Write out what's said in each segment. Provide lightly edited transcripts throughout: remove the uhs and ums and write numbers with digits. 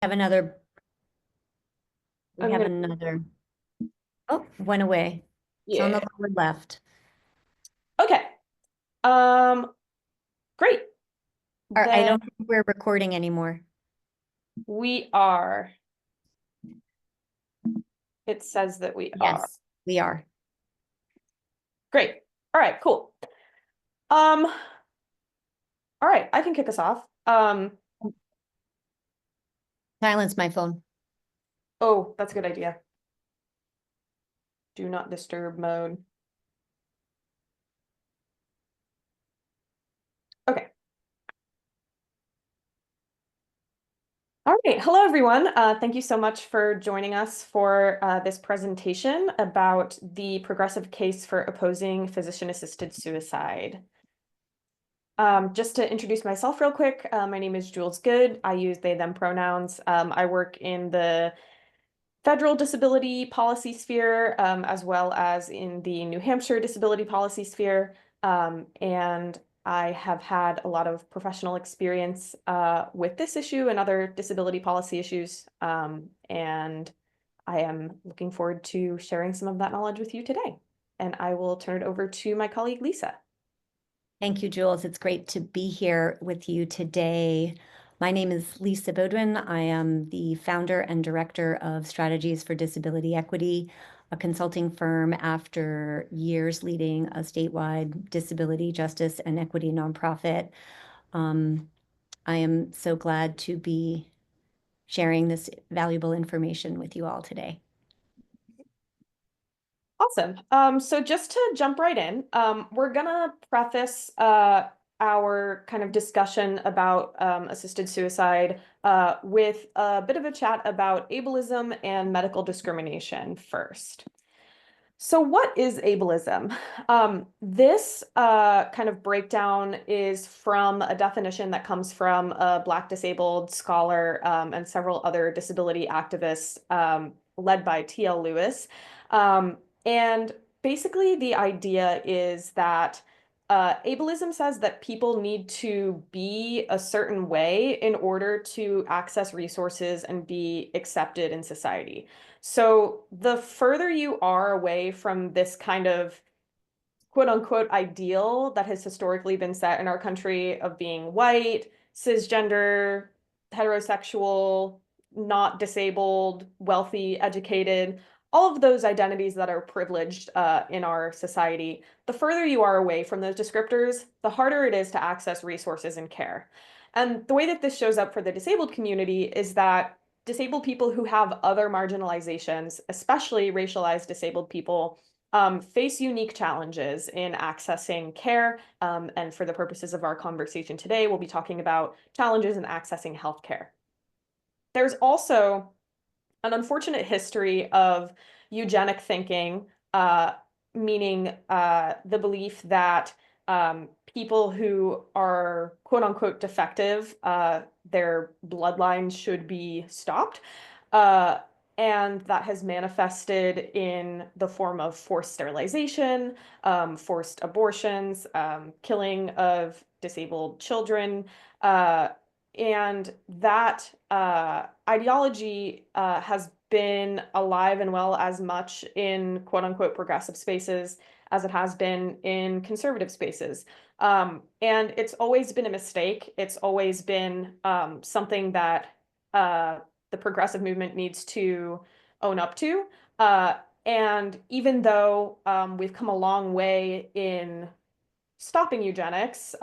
Have another, we I'm have gonna, another, oh, went away. It's on the yeah. lower left. Okay. Um, Great. Or I Then don't think we're recording anymore. we are. It says that we are. Yes, we are. Great. All right, cool. Um, all right, I can kick us off. Silence my phone. Oh, that's a good idea. Do not disturb mode. Okay. All right. Hello, everyone. Thank you so much for joining us for this presentation about the progressive case for opposing physician-assisted suicide. Just to introduce myself real quick, my name is Jules Good. I use they, them pronouns. I work in the federal disability policy sphere, as well as in the New Hampshire disability policy sphere. And I have had a lot of professional experience with this issue and other disability policy issues. And I am looking forward to sharing some of that knowledge with you today. And I will turn it over to my colleague, Lisa. Thank you, Jules. It's great to be here with you today. My name is Lisa Beaudoin. I am the founder and director of Strategies for Disability Equity, a consulting firm after years leading a statewide disability justice and equity nonprofit. I am so glad to be sharing this valuable information with you all today. Awesome. So just to jump right in, we're gonna preface our kind of discussion about assisted suicide with a bit of a chat about ableism and medical discrimination first. So what is ableism? This kind of breakdown is from a definition that comes from a Black disabled scholar and several other disability activists led by T.L. Lewis. And basically the idea is that ableism says that people need to be a certain way in order to access resources and be accepted in society. So the further you are away from this kind of quote unquote ideal that has historically been set in our country of being white, cisgender, heterosexual, not disabled, wealthy, educated, all of those identities that are privileged in our society, the further you are away from those descriptors, the harder it is to access resources and care. And the way that this shows up for the disabled community is that disabled people who have other marginalizations, especially racialized disabled people, face unique challenges in accessing care. And for the purposes of our conversation today, we'll be talking about challenges in accessing healthcare. There's also an unfortunate history of eugenic thinking, meaning the belief that people who are quote unquote defective, their bloodline should be stopped. Uh, and that has manifested in the form of forced sterilization, forced abortions, killing of disabled children, and that ideology has been alive and well as much in quote unquote progressive spaces as it has been in conservative spaces. And it's always been a mistake. It's always been something that the progressive movement needs to own up to. And even though we've come a long way in stopping eugenics,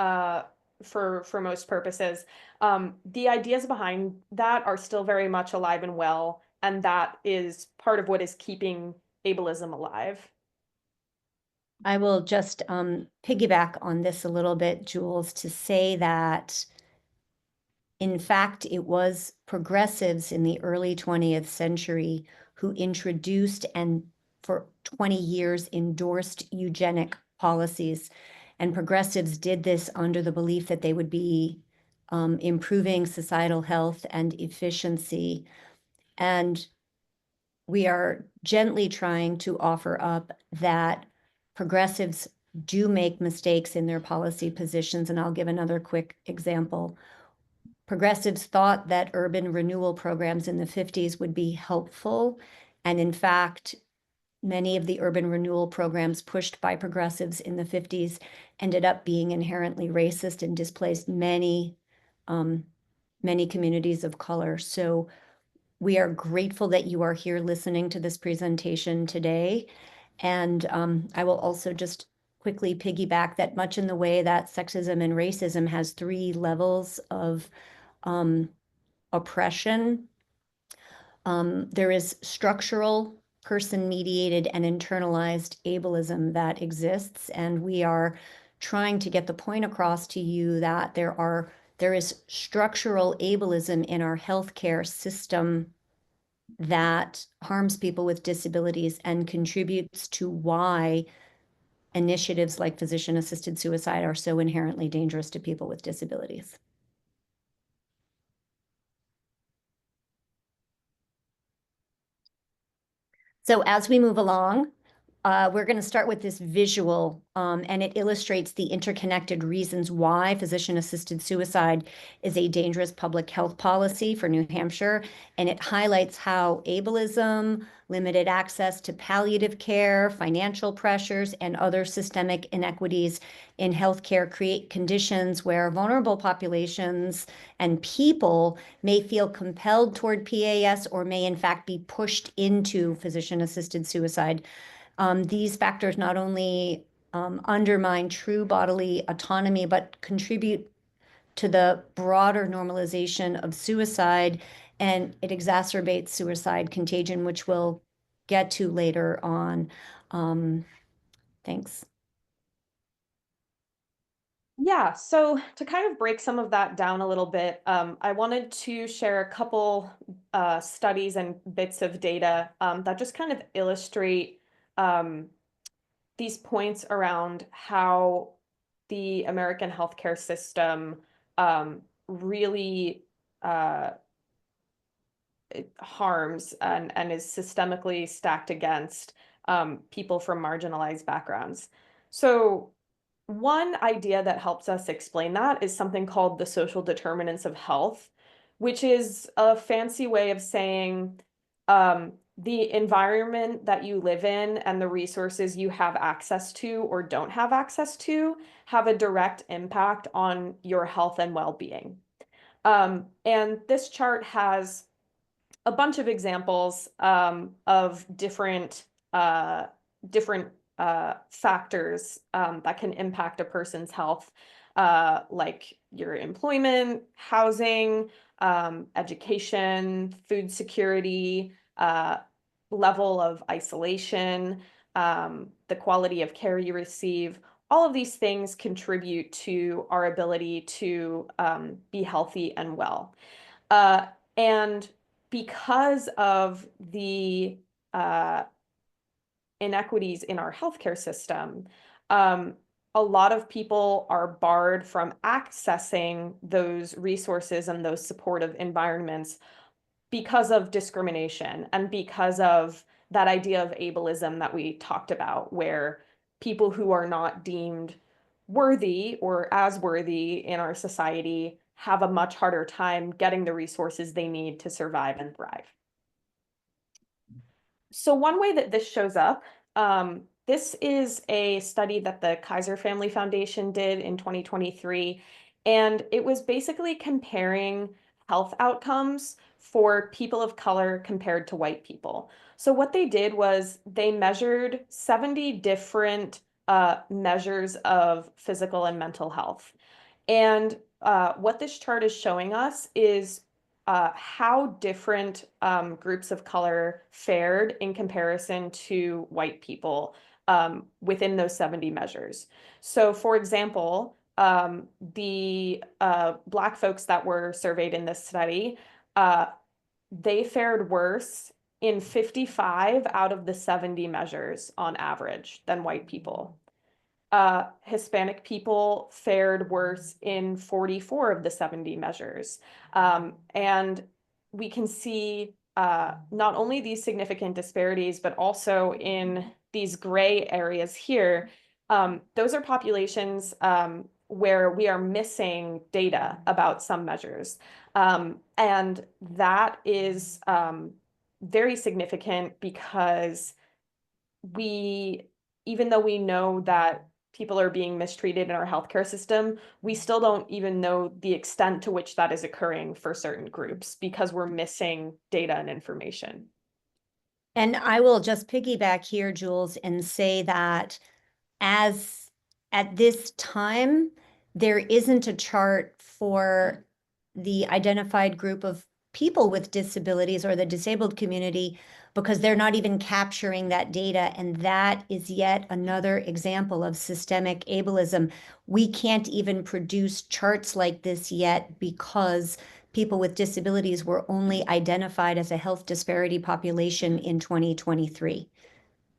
for most purposes, the ideas behind that are still very much alive and well, and that is part of what is keeping ableism alive. I will just piggyback on this a little bit, Jules, to say that, in fact, it was progressives in the early 20th century who introduced and for 20 years endorsed eugenic policies. And progressives did this under the belief that they would be improving societal health and efficiency. And we are gently trying to offer up that progressives do make mistakes in their policy positions. And I'll give another quick example. progressives thought that urban renewal programs in the 50s would be helpful. And in fact, many of the urban renewal programs pushed by progressives in the 50s ended up being inherently racist and displaced many, many communities of color. So we are grateful that you are here listening to this presentation today. And I will also just quickly piggyback that much in the way that sexism and racism has 3 levels of oppression. There is structural, person-mediated, and internalized ableism that exists, and we are trying to get the point across to you that there is structural ableism in our healthcare system that harms people with disabilities and contributes to why initiatives like physician-assisted suicide are so inherently dangerous to people with disabilities. So as we move along, we're going to start with this visual, and it illustrates the interconnected reasons why physician-assisted suicide is a dangerous public health policy for New Hampshire, and it highlights how ableism, limited access to palliative care, financial pressures, and other systemic inequities in healthcare create conditions where vulnerable populations and people may feel compelled toward PAS or may in fact be pushed into physician-assisted suicide. These factors not only undermine true bodily autonomy, but contribute to the broader normalization of suicide, and it exacerbates suicide contagion, which we'll get to later on. Thanks. Yeah, so to kind of break some of that down a little bit, I wanted to share a couple studies and bits of data that just kind of illustrate these points around how the American healthcare system really it harms and is systemically stacked against people from marginalized backgrounds. So one idea that helps us explain that is something called the social determinants of health, which is a fancy way of saying the environment that you live in and the resources you have access to or don't have access to have a direct impact on your health and well-being. And this chart has a bunch of examples of different factors that can impact a person's health, like your employment, housing, education, food security, level of isolation, the quality of care you receive. All of these things contribute to our ability to be healthy and well. And because of the inequities in our healthcare system, a lot of people are barred from accessing those resources and those supportive environments because of discrimination and because of that idea of ableism that we talked about, where people who are not deemed worthy or as worthy in our society have a much harder time getting the resources they need to survive and thrive. So one way that this shows up, this is a study that the Kaiser Family Foundation did in 2023, and it was basically comparing health outcomes for people of color compared to white people. So what they did was they measured 70 different measures of physical and mental health. And what this chart is showing us is how different groups of color fared in comparison to white people within those 70 measures. So for example, the Black folks that were surveyed in this study, they fared worse in 55 out of the 70 measures on average than white people. Hispanic people fared worse in 44 of the 70 measures. And we can see not only these significant disparities, but also in these gray areas here, those are populations where we are missing data about some measures. And that is very significant because even though we know that people are being mistreated in our healthcare system, we still don't even know the extent to which that is occurring for certain groups because we're missing data and information. And I will just piggyback here, Jules, and say that as at this time, there isn't a chart for the identified group of people with disabilities or the disabled community because they're not even capturing that data. And that is yet another example of systemic ableism. We can't even produce charts like this yet because people with disabilities were only identified as a health disparity population in 2023.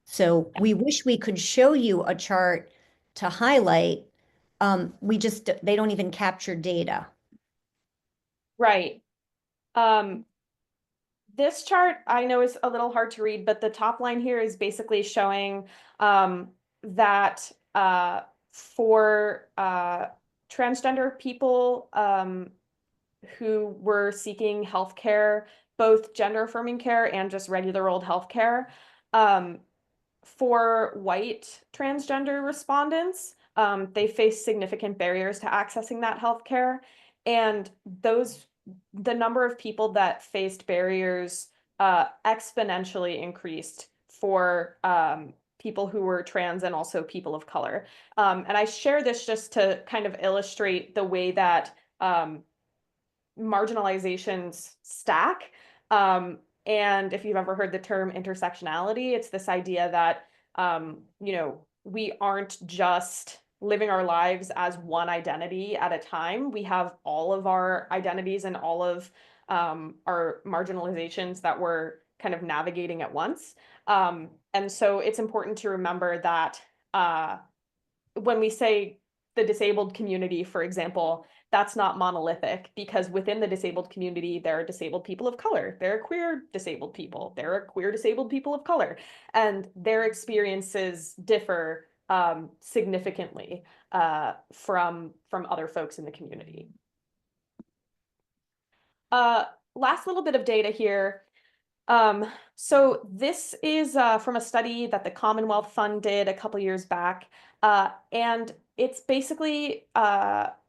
So we wish we could show you a chart to highlight. They don't even capture data. Right. Um, this chart I know is a little hard to read, but the top line here is basically showing that for transgender people who were seeking healthcare, both gender affirming care and just regular old healthcare, for white transgender respondents, they face significant barriers to accessing that healthcare. And the number of people that faced barriers exponentially increased for people who were trans and also people of color. And I share this just to kind of illustrate the way that marginalizations stack. And if you've ever heard the term intersectionality, it's this idea that, we aren't just living our lives as one identity at a time. We have all of our identities and all of our marginalizations that we're kind of navigating at once. And so it's important to remember that when we say the disabled community, for example, that's not monolithic because within the disabled community, there are disabled people of color, there are queer disabled people, there are queer disabled people of color, and their experiences differ significantly from other folks in the community. Last little bit of data here. So this is from a study that the Commonwealth Fund did a couple years back, and it's basically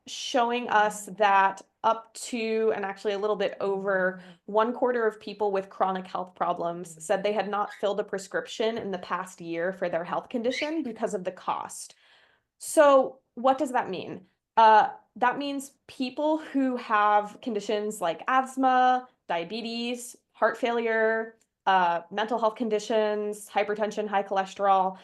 showing us that up to, and actually a little bit over, 1/4 of people with chronic health problems said they had not filled a prescription in the past year for their health condition because of the cost. So what does that mean? That means people who have conditions like asthma, diabetes, heart failure, mental health conditions, hypertension, high cholesterol,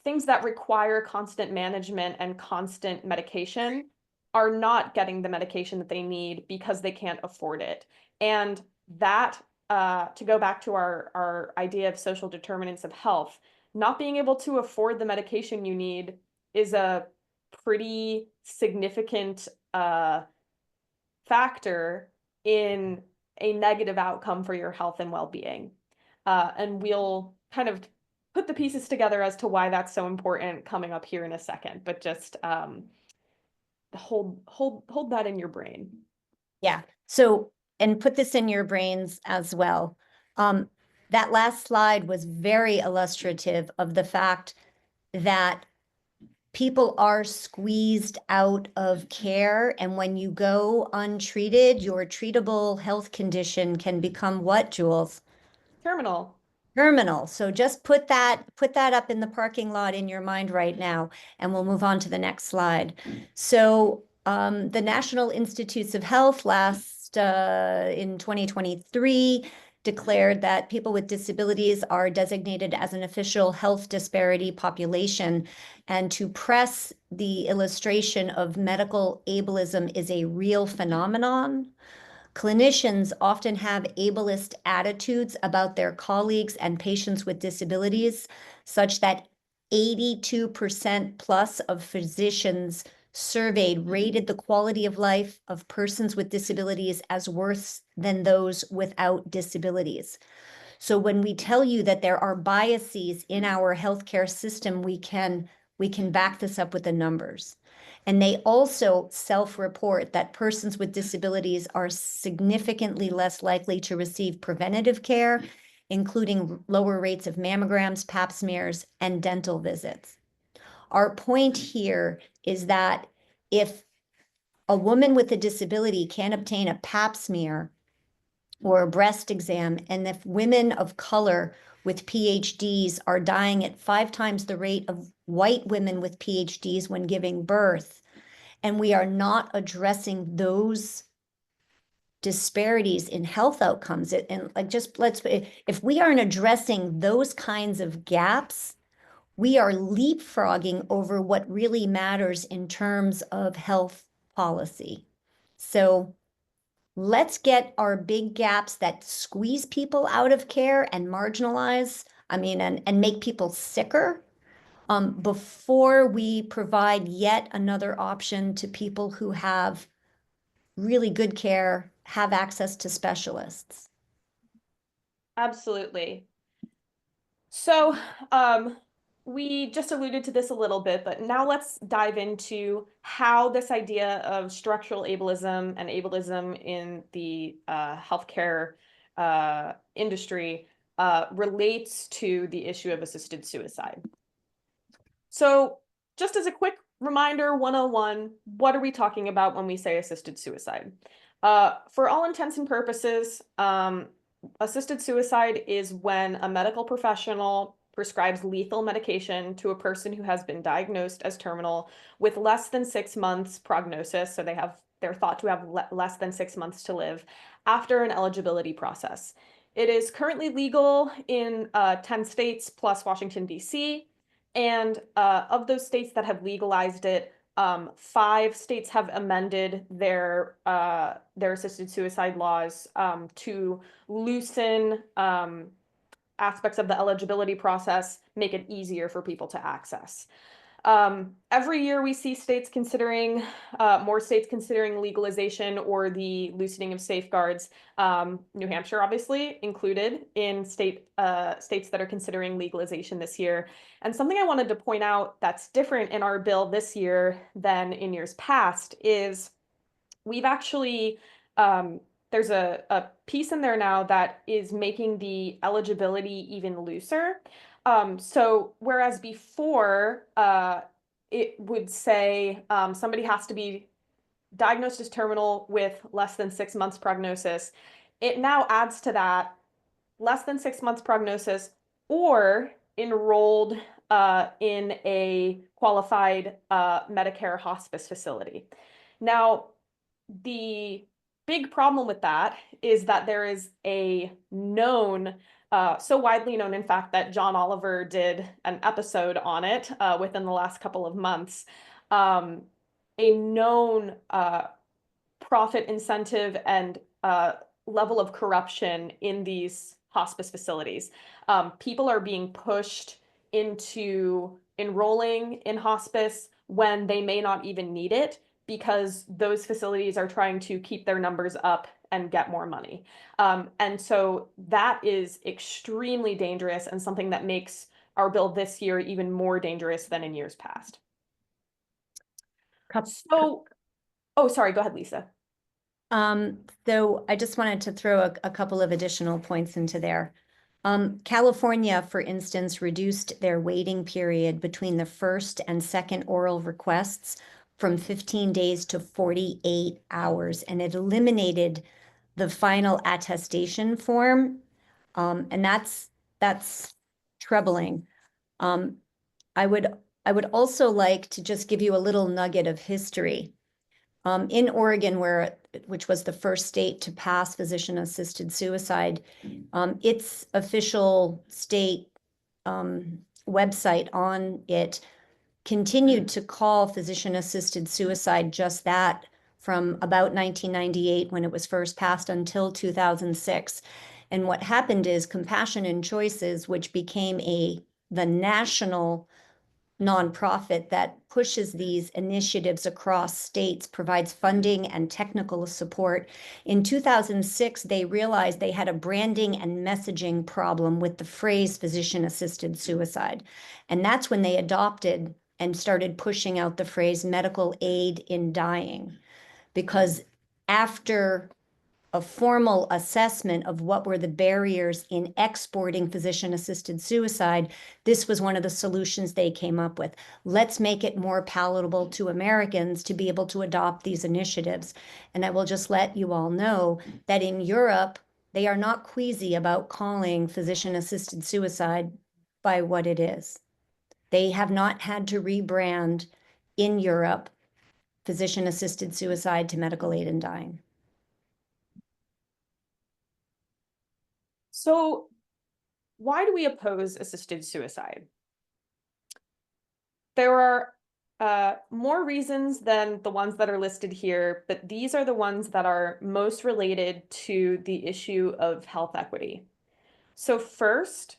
things that require constant management and constant medication are not getting the medication that they need because they can't afford it. And that, to go back to our idea of social determinants of health, not being able to afford the medication you need is a pretty significant factor in a negative outcome for your health and well-being. And we'll kind of put the pieces together as to why that's so important coming up here in a second, but just hold that in your brain. Yeah. So, and put this in your brains as well. That last slide was very illustrative of the fact that people are squeezed out of care. And when you go untreated, your treatable health condition can become what, Jules? Terminal. Terminal. So just put that up in the parking lot in your mind right now, and we'll move on to the next slide. So the National Institutes of Health last in 2023 declared that people with disabilities are designated as an official health disparity population. And to press the illustration of medical ableism is a real phenomenon. Clinicians often have ableist attitudes about their colleagues and patients with disabilities, such that 82% plus of physicians surveyed rated the quality of life of persons with disabilities as worse than those without disabilities. So when we tell you that there are biases in our healthcare system, we can back this up with the numbers. And they also self-report that persons with disabilities are significantly less likely to receive preventative care, including lower rates of mammograms, pap smears, and dental visits. Our point here is that if a woman with a disability can obtain a pap smear or a breast exam, and if women of color with PhDs are dying at 5 times the rate of white women with PhDs when giving birth, and we are not addressing those disparities in health outcomes, and like just if we aren't addressing those kinds of gaps, we are leapfrogging over what really matters in terms of health policy. So let's get our big gaps that squeeze people out of care and marginalize, and make people sicker, before we provide yet another option to people who have really good care, have access to specialists. Absolutely. So, we just alluded to this a little bit, but now let's dive into how this idea of structural ableism and ableism in the healthcare industry relates to the issue of assisted suicide. So, just as a quick reminder, 101, what are we talking about when we say assisted suicide? For all intents and purposes, assisted suicide is when a medical professional prescribes lethal medication to a person who has been diagnosed as terminal with less than 6 months prognosis. So they're thought to have less than 6 months to live after an eligibility process. It is currently legal in 10 states plus Washington, D.C. And of those states that have legalized it, 5 states have amended their assisted suicide laws to loosen aspects of the eligibility process, make it easier for people to access. Every year we see states considering, more states considering legalization or the loosening of safeguards. New Hampshire, obviously, included in states that are considering legalization this year. And something I wanted to point out that's different in our bill this year than in years past is we've actually, there's a piece in there now that is making the eligibility even looser. So whereas before it would say somebody has to be diagnosed as terminal with less than 6 months prognosis, it now adds to that less than 6 months prognosis or enrolled in a qualified Medicare hospice facility. Now, the big problem with that is that there is a known, so widely known, in fact, that John Oliver did an episode on it within the last couple of months, a known profit incentive and level of corruption in these hospice facilities. People are being pushed into enrolling in hospice when they may not even need it because those facilities are trying to keep their numbers up and get more money. And so that is extremely dangerous and something that makes our bill this year even more dangerous than in years past. So, oh, sorry, go ahead, Lisa. So I just wanted to throw a couple of additional points into there. California, for instance, reduced their waiting period between the first and second oral requests from 15 days to 48 hours, and it eliminated the final attestation form. And that's troubling. I would also like to just give you a little nugget of history. In Oregon, which was the first state to pass physician-assisted suicide, its official state website on it continued to call physician-assisted suicide just that from about 1998 when it was first passed until 2006. And what happened is Compassion and Choices, which became the national nonprofit that pushes these initiatives across states, provides funding and technical support. In 2006, they realized they had a branding and messaging problem with the phrase physician-assisted suicide. And that's when they adopted and started pushing out the phrase medical aid in dying. Because after a formal assessment of what were the barriers in exporting physician-assisted suicide, this was one of the solutions they came up with. Let's make it more palatable to Americans to be able to adopt these initiatives. And I will just let you all know that in Europe, they are not queasy about calling physician-assisted suicide by what it is. They have not had to rebrand in Europe physician-assisted suicide to medical aid in dying. So why do we oppose assisted suicide? There are more reasons than the ones that are listed here, but these are the ones that are most related to the issue of health equity. So first,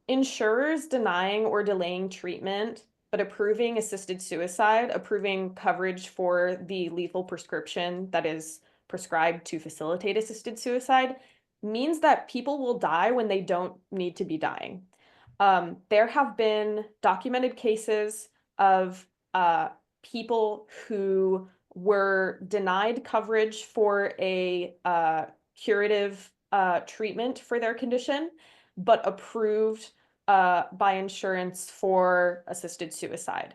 insurers denying or delaying treatment, but approving assisted suicide, approving coverage for the lethal prescription that is prescribed to facilitate assisted suicide, means that people will die when they don't need to be dying. There have been documented cases of people who were denied coverage for a curative treatment for their condition, but approved by insurance for assisted suicide.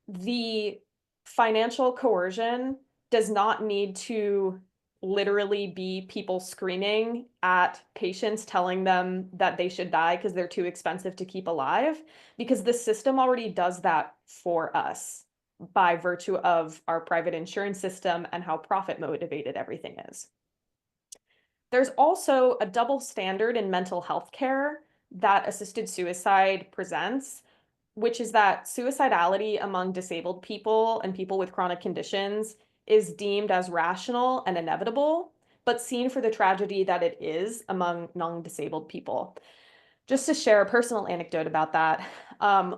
The financial coercion does not need to literally be people screaming at patients telling them that they should die because they're too expensive to keep alive, because the system already does that for us by virtue of our private insurance system and how profit motivated everything is. There's also a double standard in mental health care that assisted suicide presents, which is that suicidality among disabled people and people with chronic conditions is deemed as rational and inevitable, but seen for the tragedy that it is among non-disabled people. Just to share a personal anecdote about that,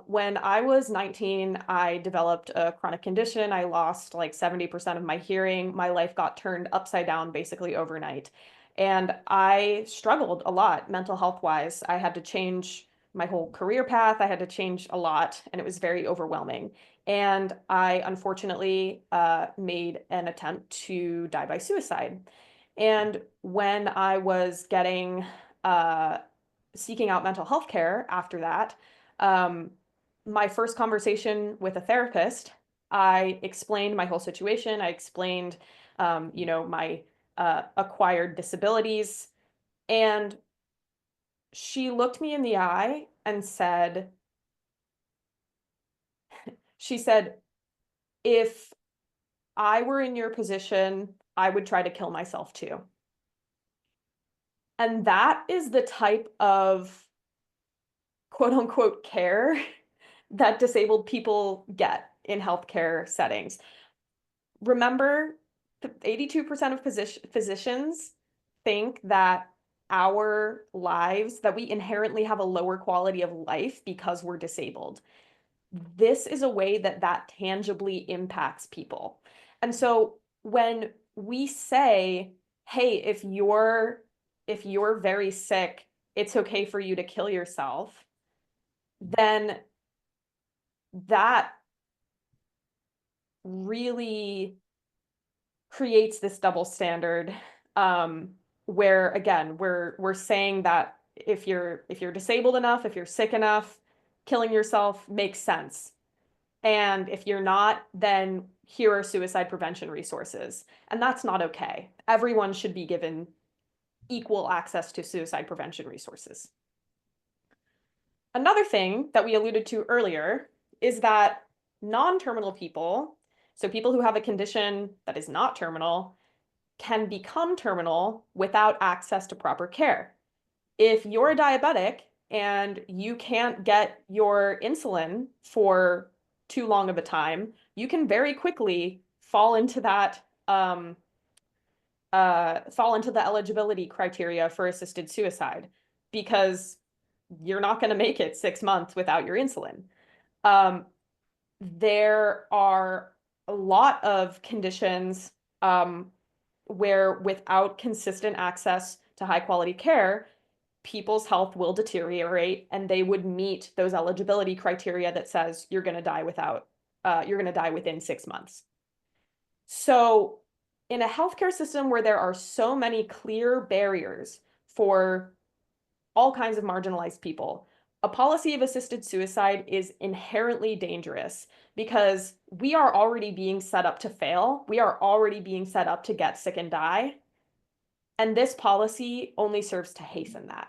when I was 19, I developed a chronic condition. I lost like 70% of my hearing. My life got turned upside down basically overnight. And I struggled a lot mental health wise. I had to change my whole career path. I had to change a lot, and it was very overwhelming. And I unfortunately made an attempt to die by suicide. And when I was seeking out mental health care after that, my first conversation with a therapist, I explained my whole situation. I explained, my acquired disabilities. And she looked me in the eye and she said, if I were in your position, I would try to kill myself too. And that is the type of quote unquote care that disabled people get in healthcare settings. Remember, 82% of physicians think that our lives, that we inherently have a lower quality of life because we're disabled. This is a way that that tangibly impacts people. And so when we say, hey, if you're very sick, it's okay for you to kill yourself, then that really creates this double standard, where again we're saying that if you're disabled enough, if you're sick enough, killing yourself makes sense. And if you're not, then here are suicide prevention resources. And that's not okay. Everyone should be given equal access to suicide prevention resources. Another thing that we alluded to earlier is that non-terminal people, so people who have a condition that is not terminal, can become terminal without access to proper care. If you're a diabetic and you can't get your insulin for too long of a time, you can very quickly fall into that fall into the eligibility criteria for assisted suicide, because you're not going to make it 6 months without your insulin. There are a lot of conditions where without consistent access to high quality care, people's health will deteriorate and they would meet those eligibility criteria that says you're going to die within 6 months. So in a healthcare system where there are so many clear barriers for all kinds of marginalized people, a policy of assisted suicide is inherently dangerous because we are already being set up to fail. We are already being set up to get sick and die. And this policy only serves to hasten that.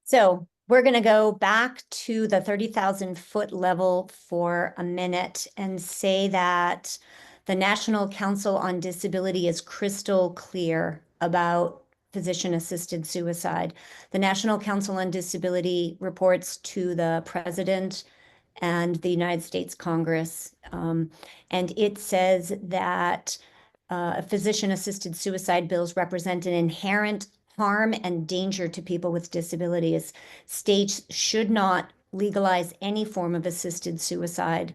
So we're going to go back to the 30,000-foot level for a minute and say that the National Council on Disability is crystal clear about physician-assisted suicide. The National Council on Disability reports to the President and the United States Congress. And it says that physician-assisted suicide bills represent an inherent harm and danger to people with disabilities. States should not legalize any form of assisted suicide.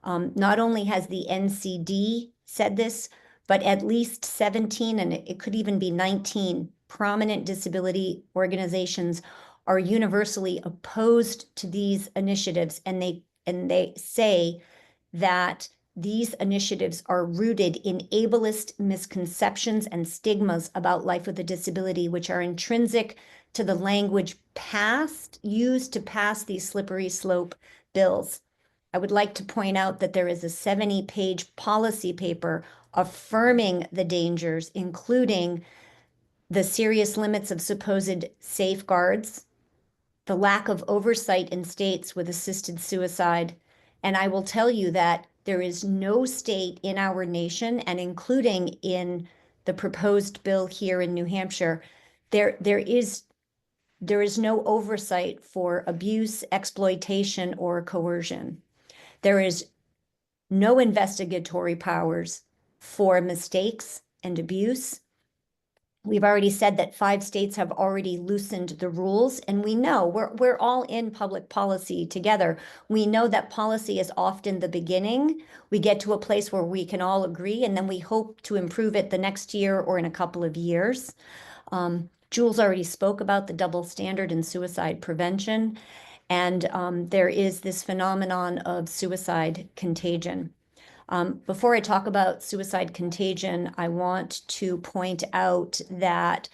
Not only has the NCD said this, but at least 17, and it could even be 19, prominent disability organizations are universally opposed to these initiatives, and they say that these initiatives are rooted in ableist misconceptions and stigmas about life with a disability, which are intrinsic to the language used to pass these slippery slope bills. I would like to point out that there is a 70-page policy paper affirming the dangers, including the serious limits of supposed safeguards, the lack of oversight in states with assisted suicide. And I will tell you that there is no state in our nation, and including in the proposed bill here in New Hampshire, there is no oversight for abuse, exploitation, or coercion. There is no investigatory powers for mistakes and abuse. We've already said that 5 states have already loosened the rules, and we know we're all in public policy together. We know that policy is often the beginning. We get to a place where we can all agree, and then we hope to improve it the next year or in a couple of years. Jules already spoke about the double standard in suicide prevention, and there is this phenomenon of suicide contagion. Before I talk about suicide contagion, I want to point out that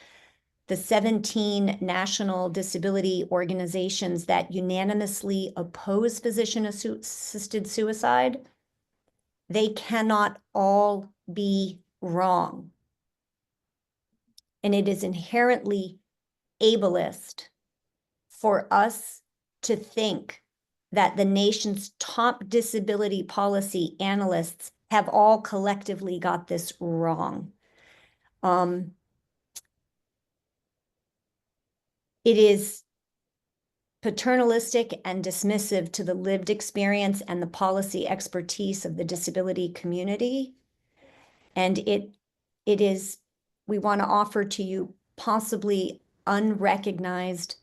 the 17 national disability organizations that unanimously oppose physician-assisted suicide, they cannot all be wrong. And it is inherently ableist for us to think that the nation's top disability policy analysts have all collectively got this wrong. It is paternalistic and dismissive to the lived experience and the policy expertise of the disability community. And we want to offer to you possibly unrecognized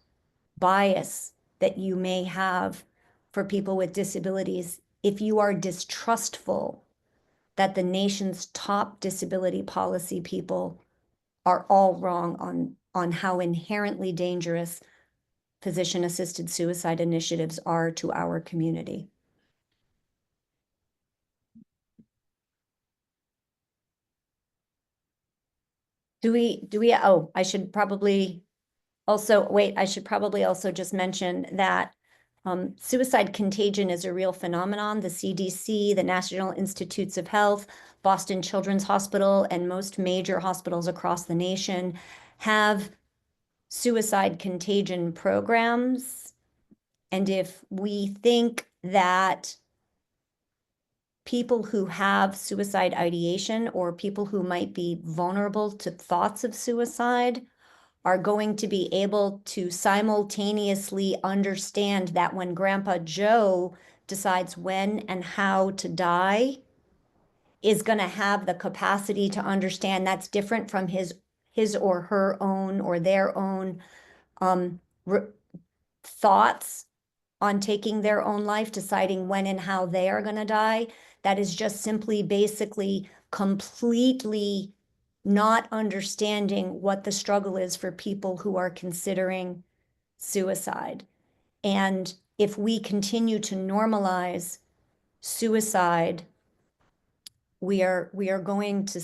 bias that you may have for people with disabilities if you are distrustful that the nation's top disability policy people are all wrong on how inherently dangerous physician-assisted suicide initiatives are to our community. I should probably also just mention that suicide contagion is a real phenomenon. The CDC, the National Institutes of Health, Boston Children's Hospital, and most major hospitals across the nation have suicide contagion programs. And if we think that people who have suicide ideation or people who might be vulnerable to thoughts of suicide are going to be able to simultaneously understand that when Grandpa Joe decides when and how to die, is going to have the capacity to understand that's different from his or her own or their own thoughts on taking their own life, deciding when and how they are going to die. That is just simply basically completely not understanding what the struggle is for people who are considering suicide. And if we continue to normalize suicide, we are going to,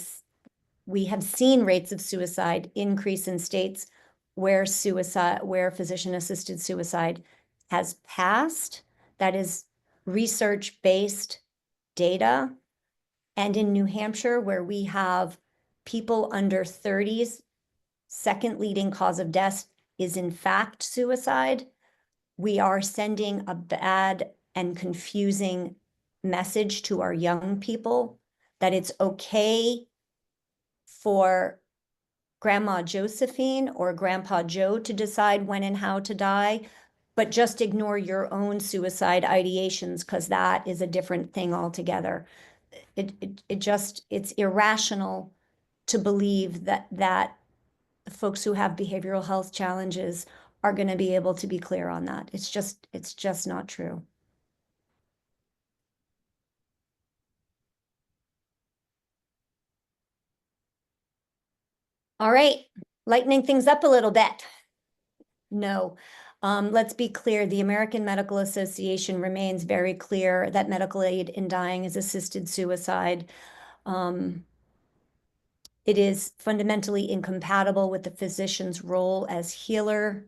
we have seen rates of suicide increase in states where physician-assisted suicide has passed. That is research-based data. And in New Hampshire, where we have people under 30s, second leading cause of death is in fact suicide. We are sending a bad and confusing message to our young people that it's okay for Grandma Josephine or Grandpa Joe to decide when and how to die, but just ignore your own suicide ideations because that is a different thing altogether. It's irrational to believe that folks who have behavioral health challenges are going to be able to be clear on that. It's just not true. All right, lightening things up a little bit. No, let's be clear. The American Medical Association remains very clear that medical aid in dying is assisted suicide. It is fundamentally incompatible with the physician's role as healer,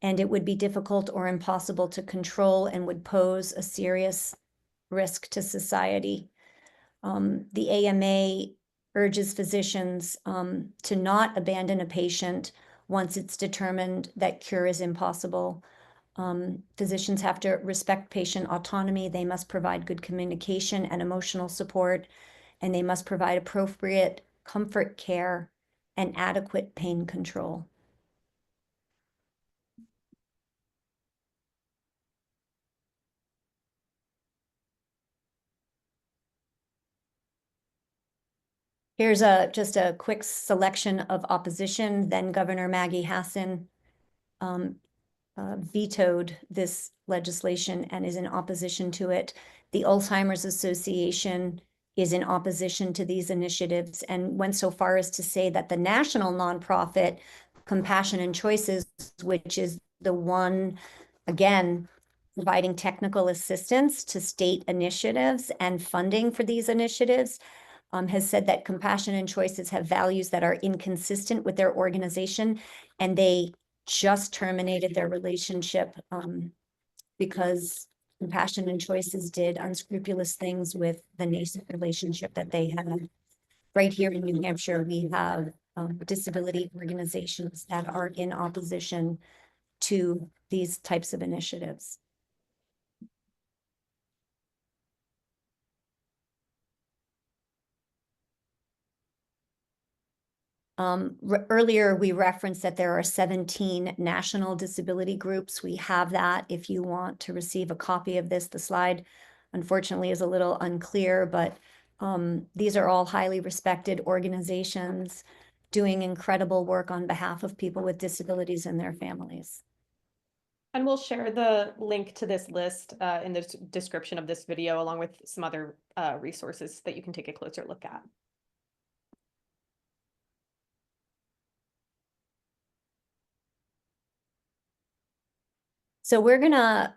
and it would be difficult or impossible to control and would pose a serious risk to society. The AMA urges physicians to not abandon a patient once it's determined that cure is impossible. Physicians have to respect patient autonomy. They must provide good communication and emotional support, and they must provide appropriate comfort care and adequate pain control. Here's just a quick selection of opposition. Then Governor Maggie Hassan vetoed this legislation and is in opposition to it. The Alzheimer's Association is in opposition to these initiatives and went so far as to say that the national nonprofit Compassion and Choices, which is the one, again, providing technical assistance to state initiatives and funding for these initiatives, has said that Compassion and Choices have values that are inconsistent with their organization, and they just terminated their relationship because Compassion and Choices did unscrupulous things with the nascent relationship that they had. Right here in New Hampshire, we have disability organizations that are in opposition to these types of initiatives. Earlier, we referenced that there are 17 national disability groups. We have that if you want to receive a copy of this. The slide, unfortunately, is a little unclear, but these are all highly respected organizations doing incredible work on behalf of people with disabilities and their families. And we'll share the link to this list in the description of this video, along with some other resources that you can take a closer look at. So we're gonna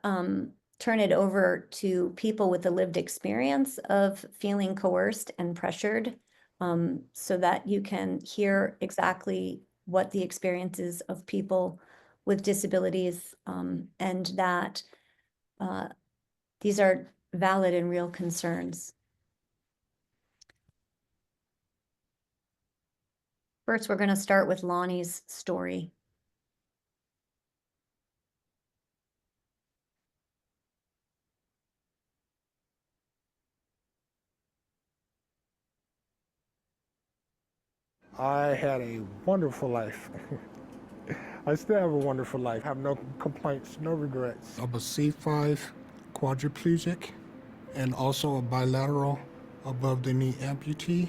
turn it over to people with the lived experience of feeling coerced and pressured, so that you can hear exactly what the experience is of people with disabilities, and that these are valid and real concerns. First, we're going to start with Lonnie's story. I had a wonderful life. I still have a wonderful life. I have no complaints, no regrets. I'm a C5 quadriplegic and also a bilateral above the knee amputee,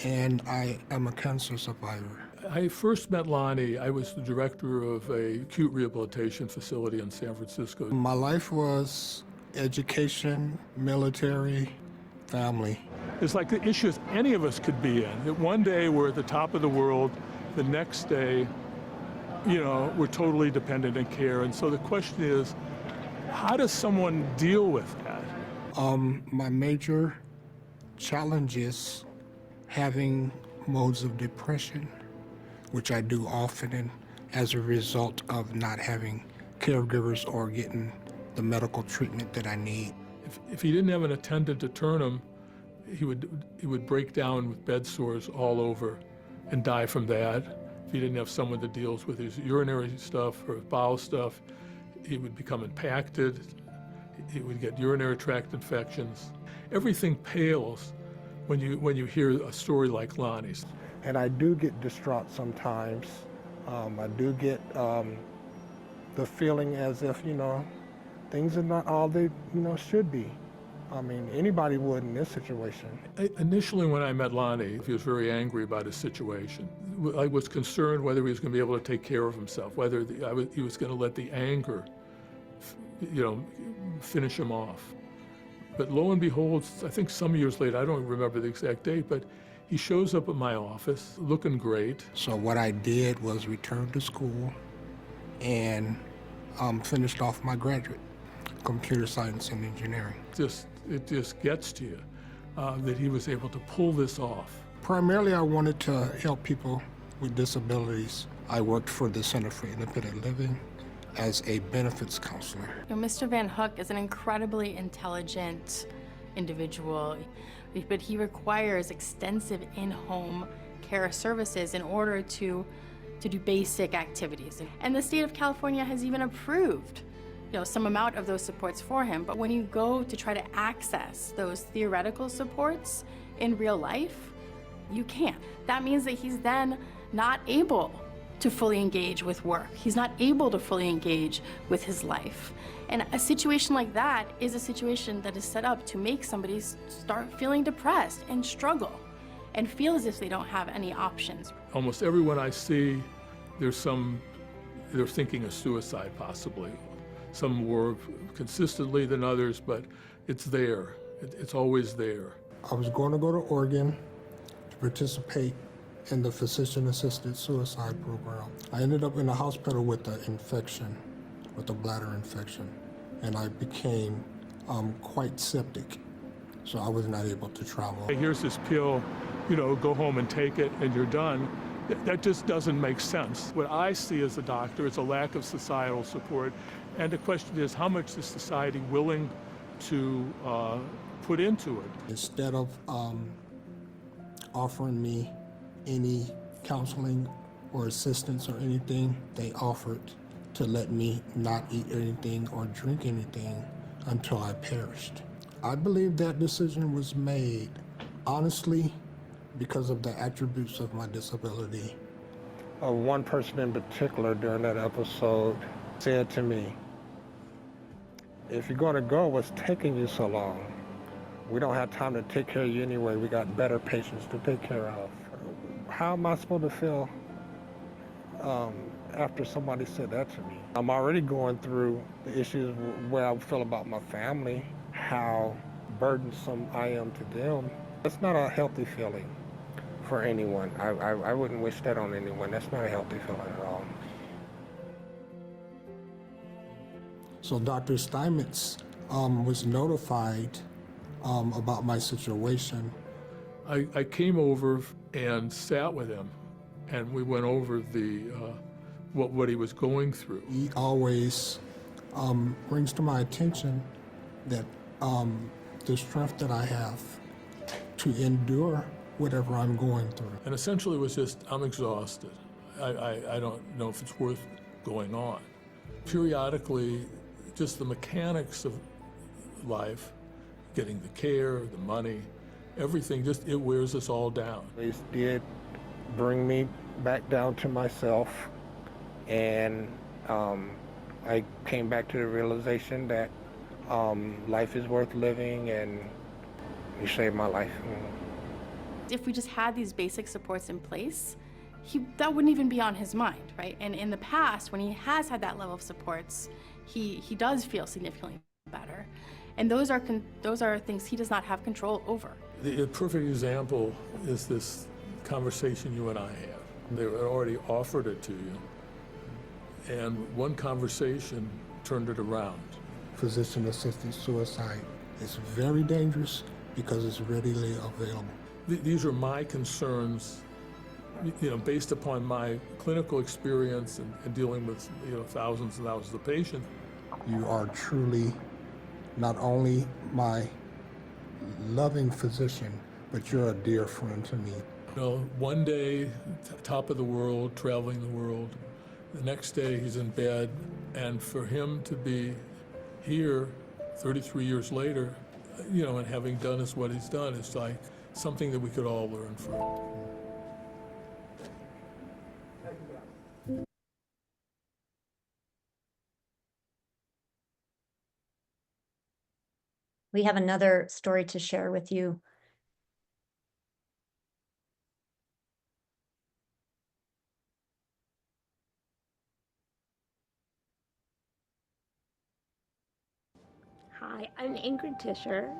and I am a cancer survivor. I first met Lonnie. I was the director of a acute rehabilitation facility in San Francisco. My life was education, military, family. It's like the issues any of us could be in. That one day we're at the top of the world, the next day, you know, we're totally dependent on care. And so the question is, how does someone deal with that? My major challenge is having modes of depression, which I do often, and as a result of not having caregivers or getting the medical treatment that I need. If he didn't have an attendant to turn him, he would break down with bed sores all over and die from that. If he didn't have someone that deals with his urinary stuff or bowel stuff, he would become impacted. He would get urinary tract infections. Everything pales when you hear a story like Lonnie's. And I do get distraught sometimes. I do get the feeling as if, you know, things are not all they, you know, should be. I mean, anybody would in this situation. Initially, when I met Lonnie, he was very angry about his situation. I was concerned whether he was going to be able to take care of himself, whether he was going to let the anger, you know, finish him off. But lo and behold, I think some years later, I don't remember the exact date, but he shows up at my office looking great. So what I did was return to school and finished off my graduate, computer science and engineering. It just gets to you that he was able to pull this off. Primarily, I wanted to help people with disabilities. I worked for the Center for Independent Living as a benefits counselor. You know, Mr. Van Hook is an incredibly intelligent individual, but he requires extensive in-home care services in order to do basic activities. And the state of California has even approved, you know, some amount of those supports for him. But when you go to try to access those theoretical supports in real life, you can't. That means that he's then not able to fully engage with work. He's not able to fully engage with his life. And a situation like that is a situation that is set up to make somebody start feeling depressed and struggle and feel as if they don't have any options. Almost everyone I see, they're thinking of suicide possibly. Some more consistently than others, but it's there. It's always there. I was going to go to Oregon to participate in the physician-assisted suicide program. I ended up in the hospital with an infection, with a bladder infection, and I became quite septic, so I was not able to travel. Hey, here's this pill, you know, go home and take it and you're done. That just doesn't make sense. What I see as a doctor is a lack of societal support, and the question is, how much is society willing to put into it? Instead of offering me any counseling or assistance or anything, they offered to let me not eat anything or drink anything until I perished. I believe that decision was made, honestly, because of the attributes of my disability. One person in particular during that episode said to me, if you're going to go, what's taking you so long? We don't have time to take care of you anyway. We got better patients to take care of. How am I supposed to feel after somebody said that to me? I'm already going through the issues where I feel about my family, how burdensome I am to them. It's not a healthy feeling for anyone. I wouldn't wish that on anyone. That's not a healthy feeling at all. So Dr. Steinmetz was notified about my situation. I came over and sat with him, and we went over the what he was going through. He always brings to my attention that the strength that I have to endure whatever I'm going through. And essentially it was just, I'm exhausted. I don't know if it's worth going on. Periodically, just the mechanics of life, getting the care, the money, everything, just it wears us all down. It did bring me back down to myself, and I came back to the realization that life is worth living, and you saved my life. If we just had these basic supports in place, that wouldn't even be on his mind, right? And in the past, when he has had that level of supports, he does feel significantly better. And those are things he does not have control over. The perfect example is this conversation you and I had. They had already offered it to you, and one conversation turned it around. Physician-assisted suicide is very dangerous because it's readily available. These are my concerns, based upon my clinical experience and dealing with, thousands and thousands of patients. You are truly not only my loving physician, but you're a dear friend to me. One day, top of the world, traveling the world. The next day, he's in bed. And for him to be here 33 years later, and having done what he's done, is like something that we could all learn from. We have another story to share with you. Hi, I'm Ingrid Tischer.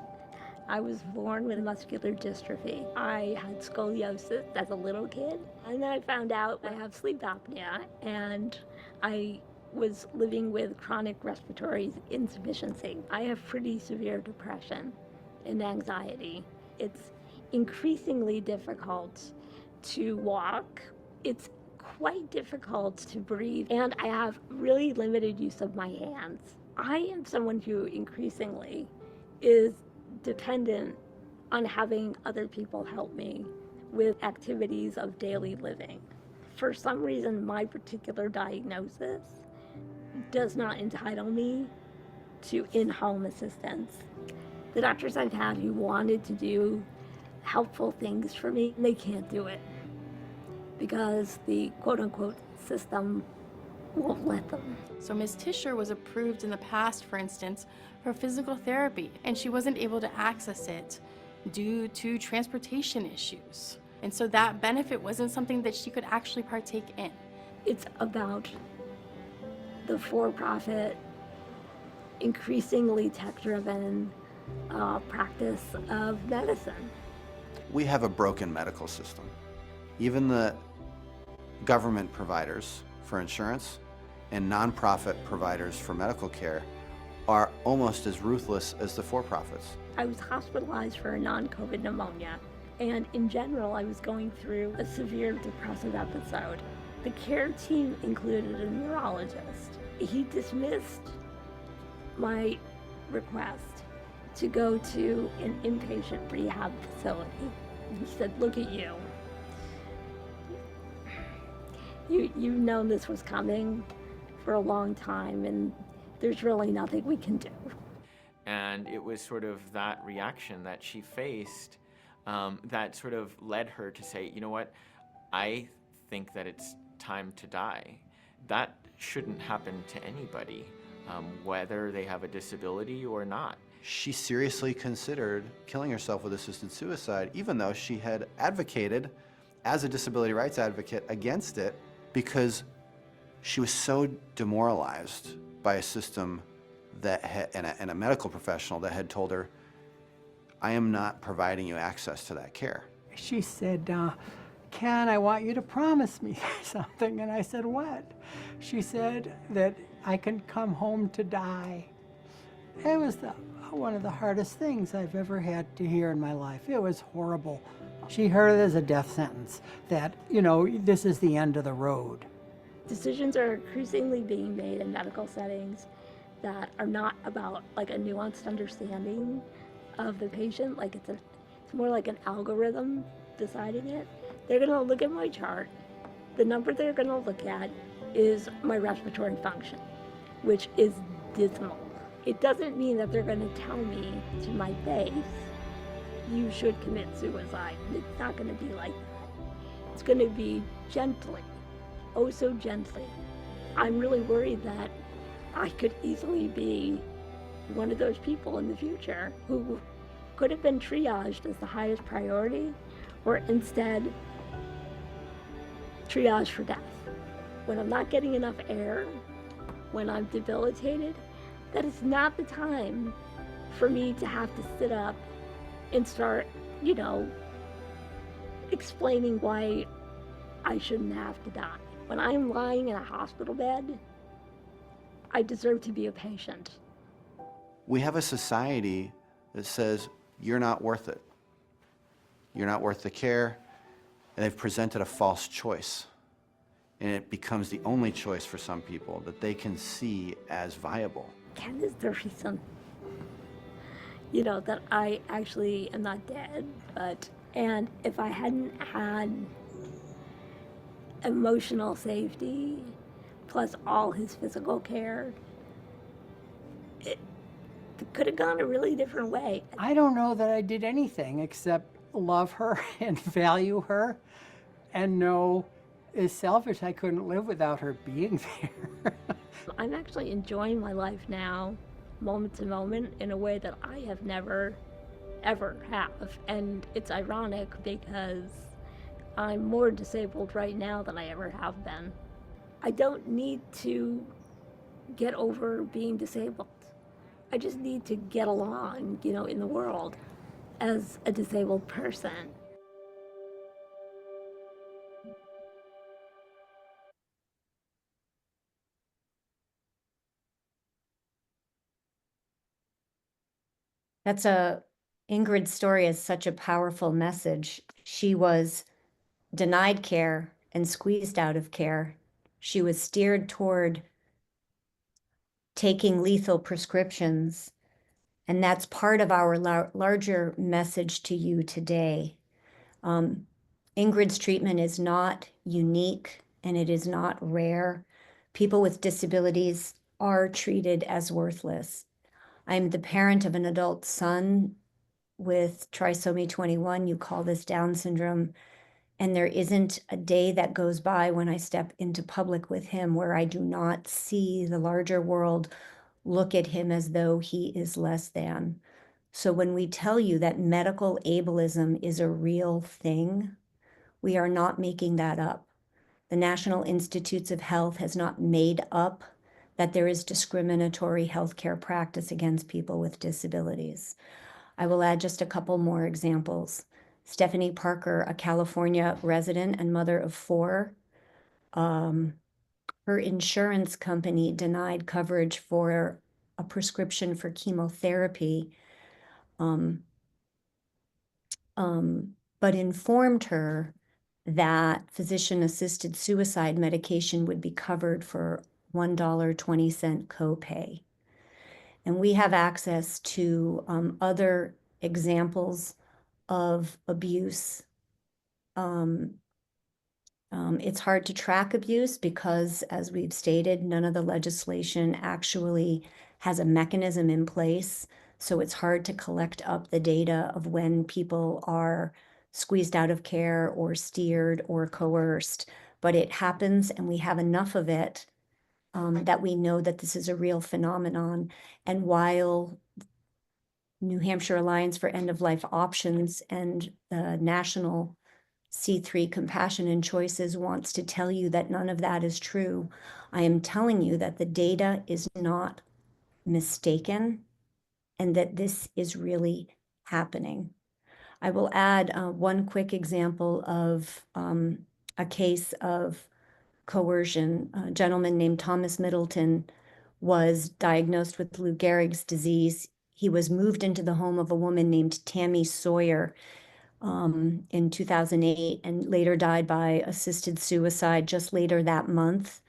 I was born with muscular dystrophy. I had scoliosis as a little kid, and then I found out I have sleep apnea, and I was living with chronic respiratory insufficiency. I have pretty severe depression and anxiety. It's increasingly difficult to walk. It's quite difficult to breathe, and I have really limited use of my hands. I am someone who increasingly is dependent on having other people help me with activities of daily living. For some reason, my particular diagnosis does not entitle me to in-home assistance. The doctors I've had who wanted to do helpful things for me, they can't do it because the quote-unquote system won't let them. So Ms. Tischer was approved in the past, for instance, for physical therapy, and she wasn't able to access it due to transportation issues. And so that benefit wasn't something that she could actually partake in. It's about the for-profit, increasingly tech-driven practice of medicine. We have a broken medical system. Even the government providers for insurance and nonprofit providers for medical care are almost as ruthless as the for-profits. I was hospitalized for a non-COVID pneumonia, and in general, I was going through a severe depressive episode. The care team included a neurologist. He dismissed my request to go to an inpatient rehab facility. He said, "Look at you. You've known this was coming for a long time, and there's really nothing we can do." And it was sort of that reaction that she faced that sort of led her to say, you know what, I think that it's time to die. That shouldn't happen to anybody, whether they have a disability or not. She seriously considered killing herself with assisted suicide, even though she had advocated as a disability rights advocate against it, because she was so demoralized by a system that and a medical professional that had told her, I am not providing you access to that care. She said, Ken, I want you to promise me something. And I said, what? She said that I can come home to die. It was one of the hardest things I've ever had to hear in my life. It was horrible. She heard it as a death sentence, that, this is the end of the road. Decisions are increasingly being made in medical settings that are not about like a nuanced understanding of the patient. Like it's more like an algorithm deciding it. They're gonna look at my chart. The number they're gonna look at is my respiratory function, which is dismal. It doesn't mean that they're gonna tell me to my face, you should commit suicide. It's not gonna be like that. It's gonna be gently, oh so gently. I'm really worried that I could easily be one of those people in the future who could have been triaged as the highest priority, or instead triaged for death. When I'm not getting enough air, when I'm debilitated, that is not the time for me to have to sit up and start you know, explaining why I shouldn't have to die. When I'm lying in a hospital bed, I deserve to be a patient. We have a society that says, you're not worth it. You're not worth the care. And they've presented a false choice. And it becomes the only choice for some people that they can see as viable. Ken is the reason, you know, that I actually am not dead, and if I hadn't had emotional safety plus all his physical care, it could have gone a really different way. I don't know that I did anything except love her and value her and know as selfish I couldn't live without her being there. I'm actually enjoying my life now, moment to moment, in a way that I have never, ever have. And it's ironic because I'm more disabled right now than I ever have been. I don't need to get over being disabled. I just need to get along, you know, in the world as a disabled person. Ingrid's story is such a powerful message. She was denied care and squeezed out of care. She was steered toward taking lethal prescriptions. And that's part of our larger message to you today. Ingrid's treatment is not unique and it is not rare. People with disabilities are treated as worthless. I'm the parent of an adult son with trisomy 21. You call this Down syndrome. And there isn't a day that goes by when I step into public with him where I do not see the larger world look at him as though he is less than. So when we tell you that medical ableism is a real thing, we are not making that up. The National Institutes of Health has not made up that there is discriminatory healthcare practice against people with disabilities. I will add just a couple more examples. Stephanie Parker, a California resident and mother of 4, her insurance company denied coverage for a prescription for chemotherapy, but informed her that physician-assisted suicide medication would be covered for $1.20 copay. And we have access to other examples of abuse. It's hard to track abuse because, as we've stated, none of the legislation actually has a mechanism in place. So it's hard to collect up the data of when people are squeezed out of care or steered or coerced. But it happens, and we have enough of it that we know that this is a real phenomenon. And while New Hampshire Alliance for End-of-Life Options and the National C3 Compassion and Choices wants to tell you that none of that is true, I am telling you that the data is not mistaken and that this is really happening. I will add one quick example of a case of coercion. A gentleman named Thomas Middleton was diagnosed with Lou Gehrig's disease. He was moved into the home of a woman named Tammy Sawyer in 2008 and later died by assisted suicide just later that month.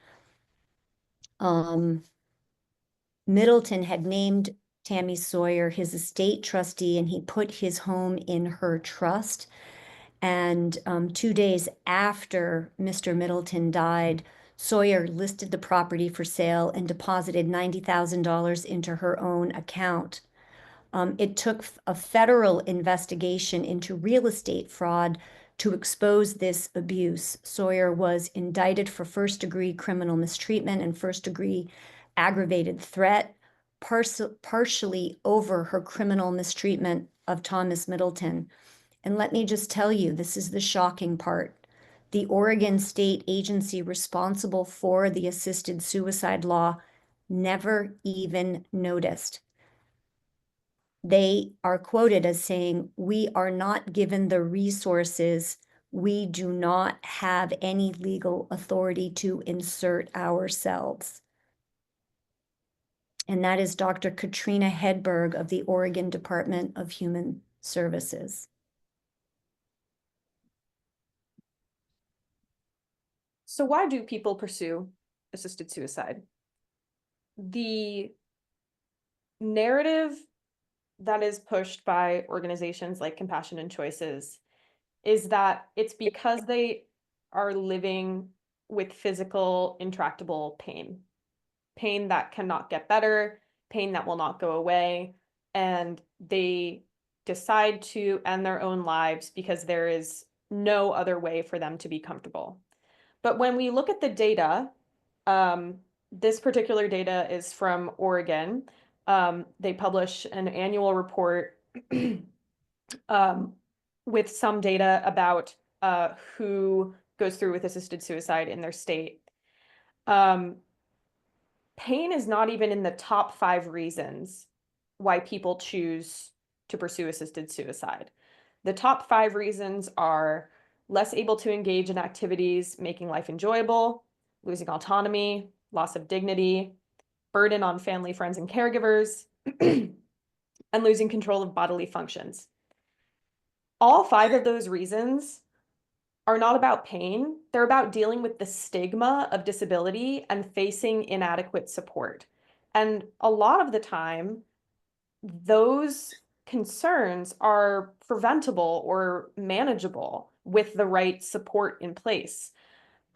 Middleton had named Tammy Sawyer his estate trustee, and he put his home in her trust. And 2 days after Mr. Middleton died, Sawyer listed the property for sale and deposited $90,000 into her own account. It took a federal investigation into real estate fraud to expose this abuse. Sawyer was indicted for first-degree criminal mistreatment and first-degree aggravated threat, partially over her criminal mistreatment of Thomas Middleton. And let me just tell you, this is the shocking part. The Oregon state agency responsible for the assisted suicide law never even noticed. they are quoted as saying, "We are not given the resources. We do not have any legal authority to insert ourselves." And that is Dr. Katrina Hedberg of the Oregon Department of Human Services. So why do people pursue assisted suicide? The narrative that is pushed by organizations like Compassion and Choices is that it's because they are living with physical, intractable pain, pain that cannot get better, pain that will not go away, and they decide to end their own lives because there is no other way for them to be comfortable. But when we look at the data, this particular data is from Oregon. They publish an annual report with some data about who goes through with assisted suicide in their state. Pain is not even in the top 5 reasons why people choose to pursue assisted suicide. The top 5 reasons are less able to engage in activities making life enjoyable, losing autonomy, loss of dignity, burden on family, friends, and caregivers, and losing control of bodily functions. All 5 of those reasons are not about pain. They're about dealing with the stigma of disability and facing inadequate support. And a lot of the time, those concerns are preventable or manageable with the right support in place.